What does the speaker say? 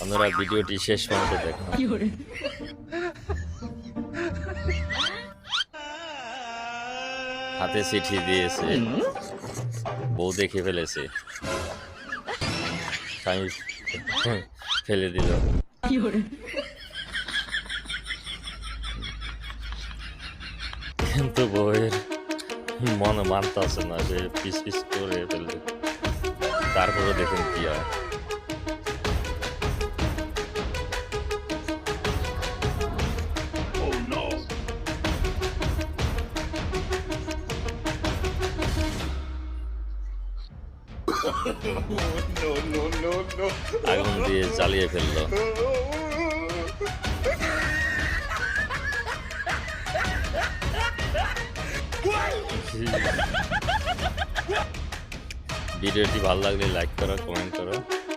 বন্ধুরা ভিডিওটি শেষ পর্যন্ত দেখুন। হাতে চিঠি দিয়েছে, বউ দেখে ফেলেছে, স্বামী ফেলে দিল। কিন্তু বউয়ের মনে মানতেছে না, সে পিস পিস করে ফেলবে। তারপরে দেখুন কি হয়। আগুন দিয়ে জ্বালিয়ে ফেললো। ভিডিওটি ভালো লাগলে লাইক করো, কমেন্ট করো।